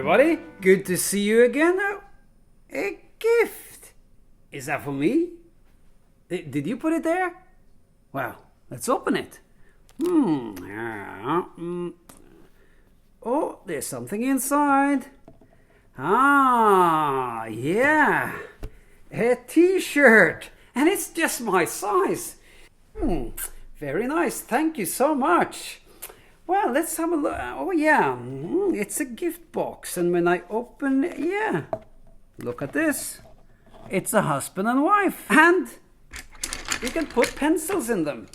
everybody, good to see you again. Oh, a gift. Is that for me? Did you put it there? Well, let's open it. Oh, there's something inside. Ah, yeah. A t-shirt. And it's just my size. Very nice. Thank you so much. Well, let's have a look. Oh, yeah. It's a gift box. And when I open, yeah. Look at this. It's a husband and wife. And you can put pencils in them.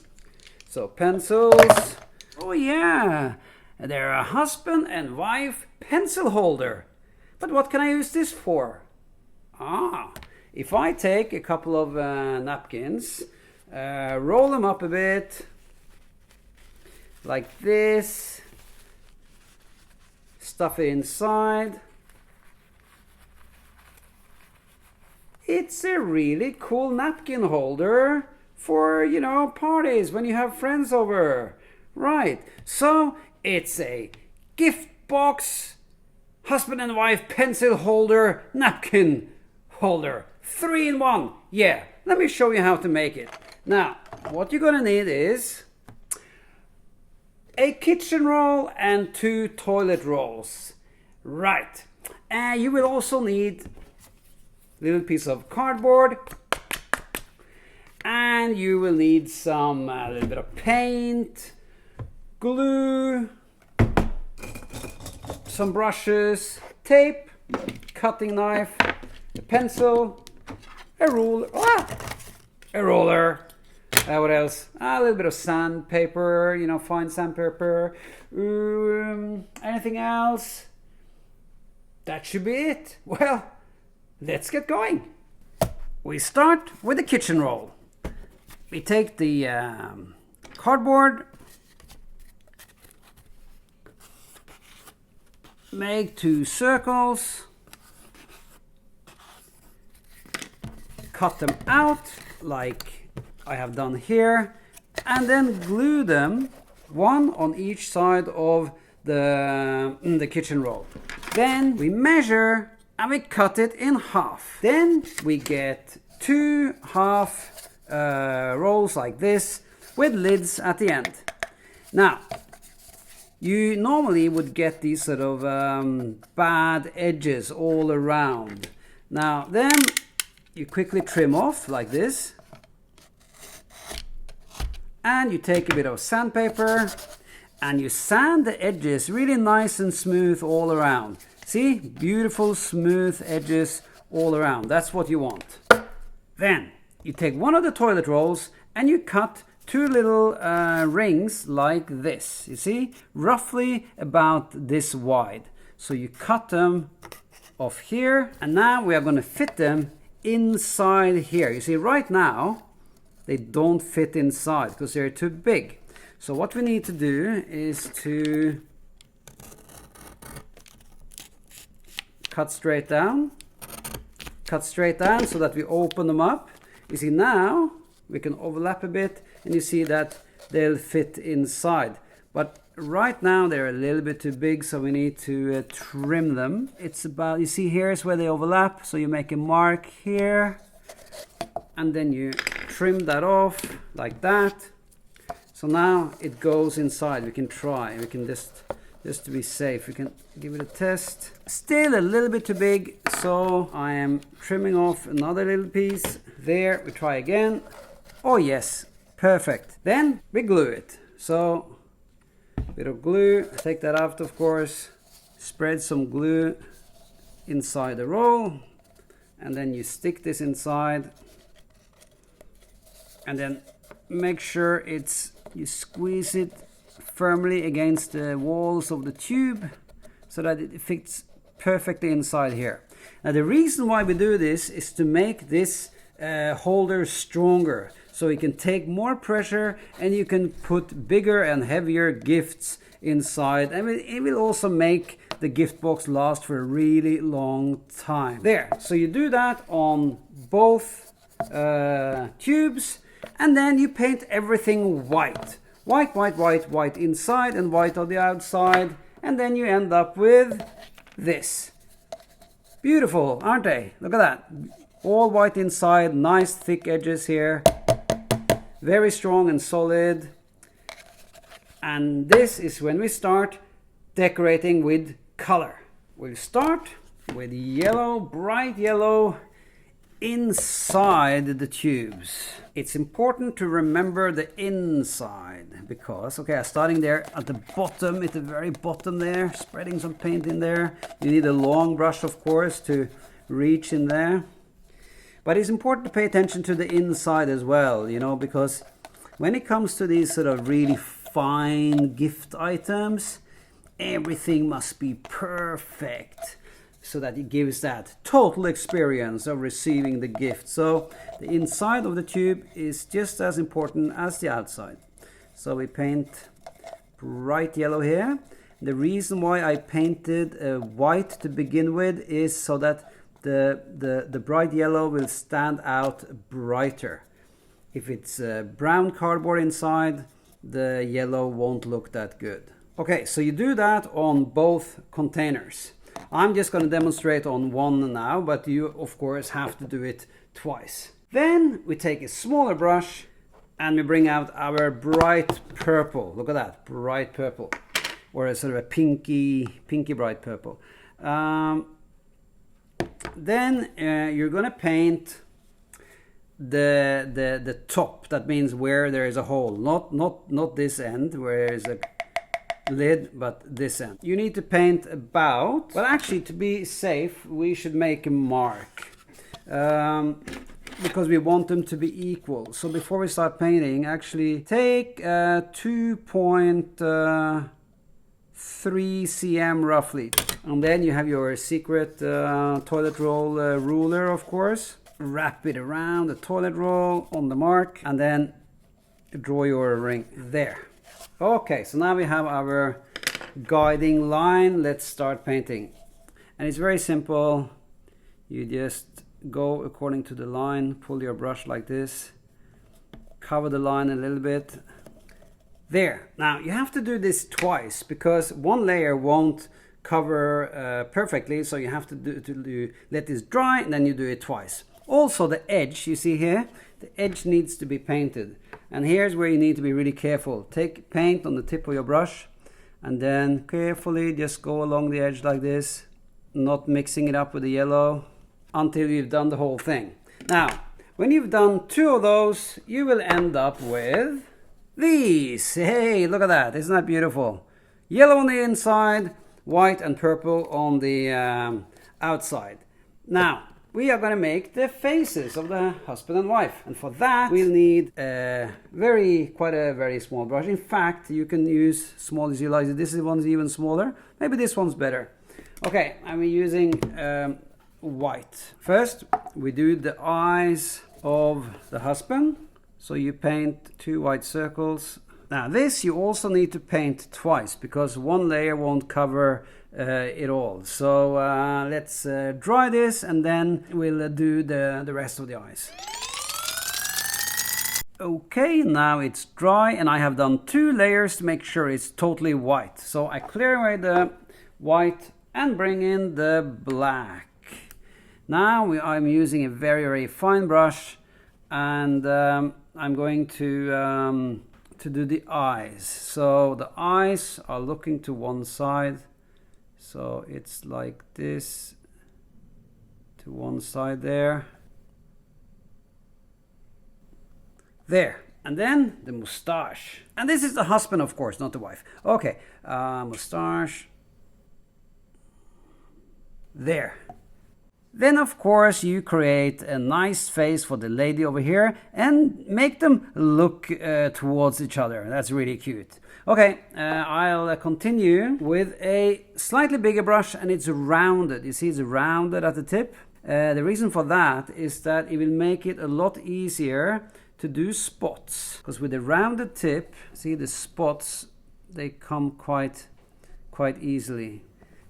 So pencils. Oh, yeah. They're a husband and wife pencil holder. But what can I use this for? If I take a couple of napkins, roll them up a bit, like this, stuff it inside. It's a really cool napkin holder for, you know, parties when you have friends over. Right, so it's a gift box, husband and wife pencil holder, napkin holder. 3 in 1. Yeah, let me show you how to make it. Now, what you're gonna need is a kitchen roll and 2 toilet rolls. Right. And you will also need a little piece of cardboard. And you will need some, a little bit of paint, glue, some brushes, tape, cutting knife, a pencil, a ruler, what else? A little bit of sandpaper, you know, fine sandpaper. Anything else? That should be it. Well, let's get going. We start with the kitchen roll. We take the cardboard, make 2 circles, cut them out like I have done here, and then glue them one on each side of the kitchen roll. Then we measure and we cut it in half. Then we get 2 half rolls like this with lids at the end. Now, you normally would get these sort of bad edges all around. Now then you quickly trim off like this. And you take a bit of sandpaper and you sand the edges really nice and smooth all around. See? Beautiful smooth edges all around. That's what you want. Then you take one of the toilet rolls and you cut 2 little rings like this. You see? Roughly about this wide. So you cut them off here. And now we are going to fit them inside here. You see, right now they don't fit inside because they're too big. So what we need to do is to cut straight down so that we open them up. You see, now we can overlap a bit and you see that they'll fit inside. But right now they're a little bit too big, so we need to trim them. It's about, you see, here's where they overlap, so you make a mark here and then you trim that off like that. So now it goes inside. We can try, we can just to be safe, we can give it a test. Still a little bit too big, so I am trimming off another little piece. There, we try again. Oh yes, perfect. Then we glue it. So bit of glue, take that out of course, spread some glue inside the roll, and then you stick this inside, and then make sure you squeeze it firmly against the walls of the tube so that it fits perfectly inside here. Now the reason why we do this is to make this holder stronger, so you can take more pressure and you can put bigger and heavier gifts inside. I mean, it will also make the gift box last for a really long time. There, so you do that on both tubes, and then you paint everything white. White inside and white on the outside, and then you end up with this. Beautiful, aren't they? Look at that. All white inside, nice thick edges here. Very strong and solid. And this is when we start decorating with color. We'll start with yellow, bright yellow, inside the tubes. It's important to remember the inside because, okay, I'm starting there at the bottom, at the very bottom there, spreading some paint in there. You need a long brush, of course, to reach in there. But it's important to pay attention to the inside as well, you know, because when it comes to these sort of really fine gift items, everything must be perfect, so that it gives that total experience of receiving the gift. So the inside of the tube is just as important as the outside. So we paint bright yellow here. The reason why I painted white to begin with is so that the bright yellow will stand out brighter. If it's brown cardboard inside, the yellow won't look that good. Okay, so you do that on both containers. I'm just going to demonstrate on one now, but you of course have to do it twice. Then we take a smaller brush and we bring out our bright purple. Look at that, bright purple, or a sort of a pinky bright purple. Then you're going to paint the top. That means where there is a hole, not this end where there is a lid, but this end. You need to paint about, well, actually, to be safe, we should make a mark because we want them to be equal. So before we start painting, actually take 2.3 cm roughly, and then you have your secret toilet roll ruler, of course. Wrap it around the toilet roll on the mark, and then draw your ring there. Okay, so now we have our guiding line. Let's start painting. And it's very simple. You just go according to the line, pull your brush like this, cover the line a little bit. There. Now you have to do this twice because one layer won't cover perfectly, so you have to let this dry, and then you do it twice. Also the edge, you see here, the edge needs to be painted. And here's where you need to be really careful. Take paint on the tip of your brush and then carefully just go along the edge like this, not mixing it up with the yellow until you've done the whole thing. Now, when you've done 2 of those, you will end up with these. Hey, look at that. Isn't that beautiful? Yellow on the inside, white and purple on the outside. Now, we are going to make the faces of the husband and wife. And for that, we'll need quite a very small brush. In fact, you can use small as you like. This one's even smaller. Maybe this one's better. Okay, I'm using white. First, we do the eyes of the husband. So you paint 2 white circles. Now this you also need to paint twice because one layer won't cover it all. So let's dry this, and then we'll do the rest of the eyes. Okay, now it's dry, and I have done 2 layers to make sure it's totally white. So I clear away the white and bring in the black. Now I'm using a very fine brush, and I'm going to do the eyes. So the eyes are looking to one side, so it's like this, to one side there. There. And then the mustache. And this is the husband, of course, not the wife. Okay, mustache. There. Then, of course, you create a nice face for the lady over here and make them look towards each other. That's really cute. Okay, I'll continue with a slightly bigger brush, and it's rounded. You see, it's rounded at the tip. The reason for that is that it will make it a lot easier to do spots. Because with the rounded tip, see the spots, they come quite easily.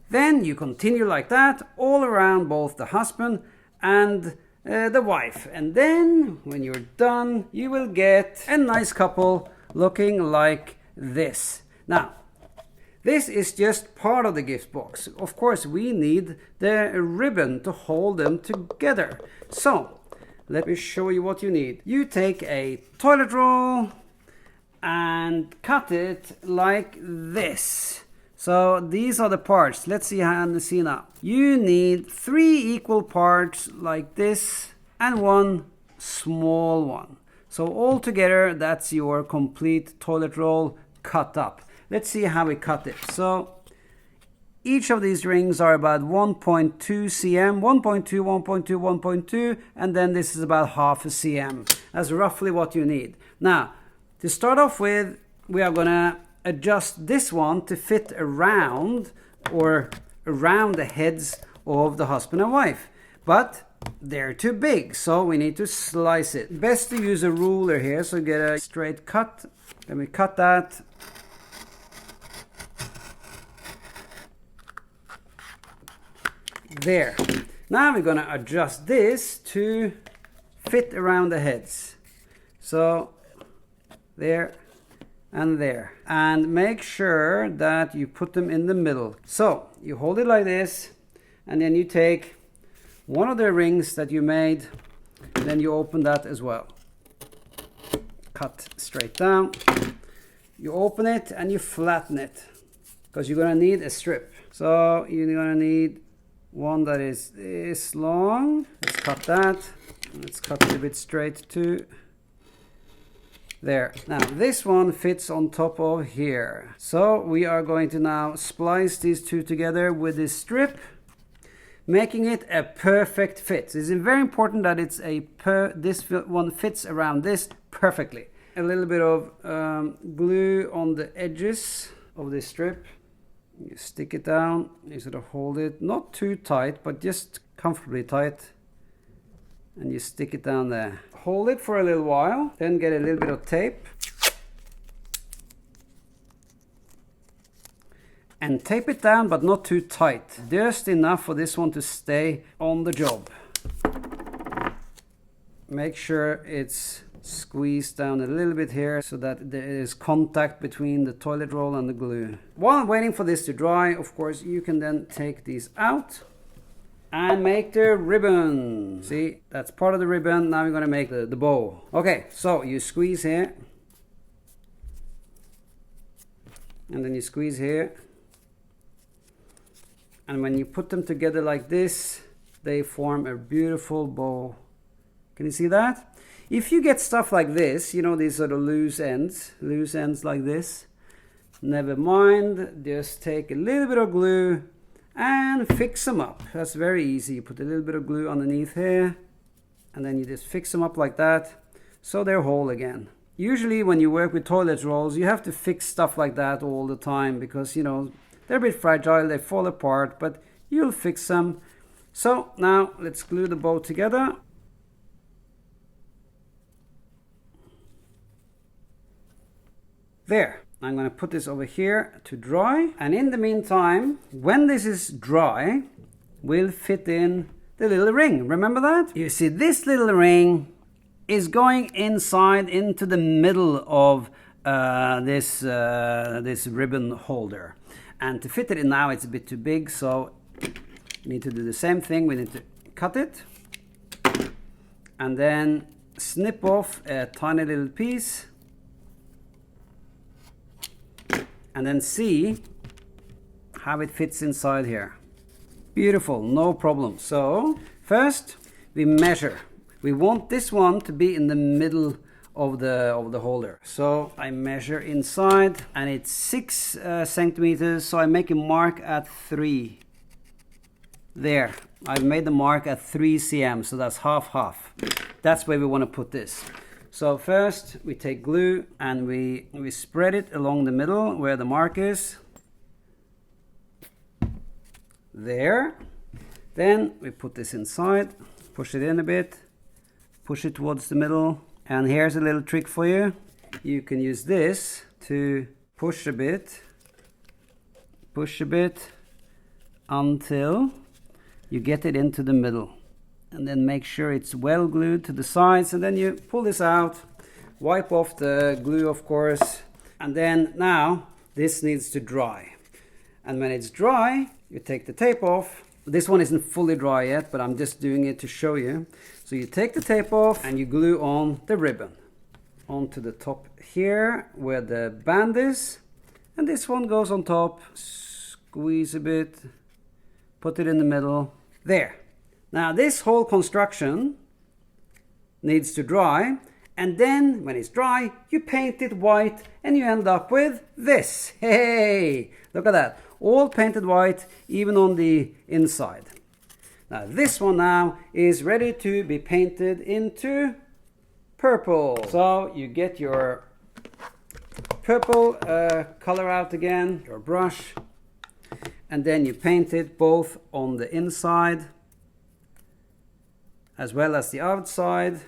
Then you continue like that all around both the husband and the wife. And then when you're done, you will get a nice couple looking like this. Now, This is just part of the gift box. Of course, we need the ribbon to hold them together. So, let me show you what you need. You take a toilet roll and cut it like this. So these are the parts. Let's see now. You need 3 equal parts like this and 1 small one. So all together, that's your complete toilet roll cut up. Let's see how we cut it. So each of these rings are about 1.2 cm, 1.2, 1.2, 1.2, and then this is about half a cm. That's roughly what you need. Now, to start off with, we are gonna adjust this one to fit around the heads of the husband and wife. But they're too big, so we need to slice it. Best to use a ruler here, so get a straight cut. Let me cut that. There. Now we're gonna adjust this to fit around the heads. So there and there. And make sure that you put them in the middle. So you hold it like this, and then you take one of the rings that you made, and then you open that as well. Cut straight down. You open it and you flatten it, because you're gonna need a strip. So you're gonna need one that is this long. Let's cut that. Let's cut it a bit straight too. There. Now this one fits on top of here. So we are going to now splice these two together with this strip, making it a perfect fit. It's very important that it's this one fits around this perfectly. A little bit of glue on the edges of this strip. You stick it down, you sort of hold it, not too tight, but just comfortably tight. And you stick it down there. Hold it for a little while, then get a little bit of tape. And tape it down, but not too tight. Just enough for this one to stay on the job. Make sure it's squeezed down a little bit here so that there is contact between the toilet roll and the glue. While waiting for this to dry, of course, you can then take these out and make the ribbon. See, that's part of the ribbon. Now we're going to make the bow. Okay, so you squeeze here. And then you squeeze here. And when you put them together like this, they form a beautiful bow. Can you see that? If you get stuff like this, you know, these sort of loose ends like this, never mind, just take a little bit of glue and fix them up. That's very easy. You put a little bit of glue underneath here, and then you just fix them up like that, so they're whole again. Usually when you work with toilet rolls, you have to fix stuff like that all the time, because, you know, they're a bit fragile, they fall apart, but you'll fix them. So now let's glue the bow together. There. I'm going to put this over here to dry, and in the meantime, when this is dry, we'll fit in the little ring. Remember that? You see, this little ring is going inside into the middle of this ribbon holder, and to fit it in now, it's a bit too big, so we need to do the same thing. We need to cut it and then snip off a tiny little piece. And then see how it fits inside here. Beautiful, no problem. So first we measure. We want this one to be in the middle of the holder. So I measure inside, and it's 6 centimeters. So I make a mark at 3. There, I've made the mark at 3 cm. So that's half. That's where we want to put this. So first we take glue and we spread it along the middle where the mark is. There. Then we put this inside, push it in a bit, push it towards the middle. And here's a little trick for you. You can use this to push a bit until you get it into the middle. And then make sure it's well glued to the sides, and then you pull this out, wipe off the glue, of course, and then now this needs to dry. And when it's dry, you take the tape off. This one isn't fully dry yet, but I'm just doing it to show you. So you take the tape off and you glue on the ribbon onto the top here where the band is. And this one goes on top. Squeeze a bit, put it in the middle. There. Now this whole construction needs to dry. And then when it's dry, you paint it white and you end up with this. Hey, look at that. All painted white, even on the inside. Now this one now is ready to be painted into purple. So you get your purple color out again, your brush, and then you paint it both on the inside as well as the outside,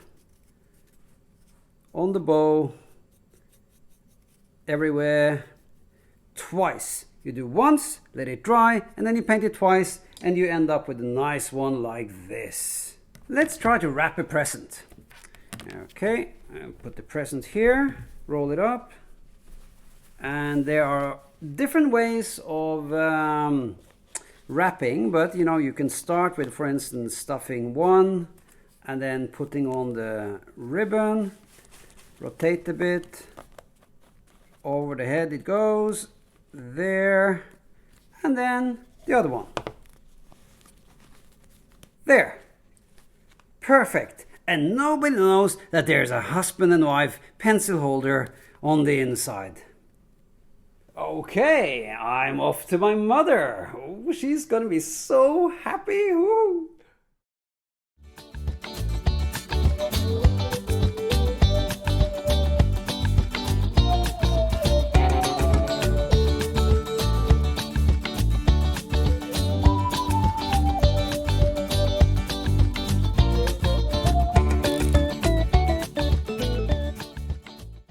on the bow, everywhere, twice. You do once, let it dry, and then you paint it twice, and you end up with a nice one like this. Let's try to wrap a present. Okay, I'll put the present here, roll it up, and there are different ways of wrapping, but you know, you can start with, for instance, stuffing one, and then putting on the ribbon, rotate a bit, over the head it goes, there, and then the other one. There. Perfect. And nobody knows that there's a husband and wife pencil holder on the inside. Okay, I'm off to my mother. Oh, she's gonna be so happy. Ooh.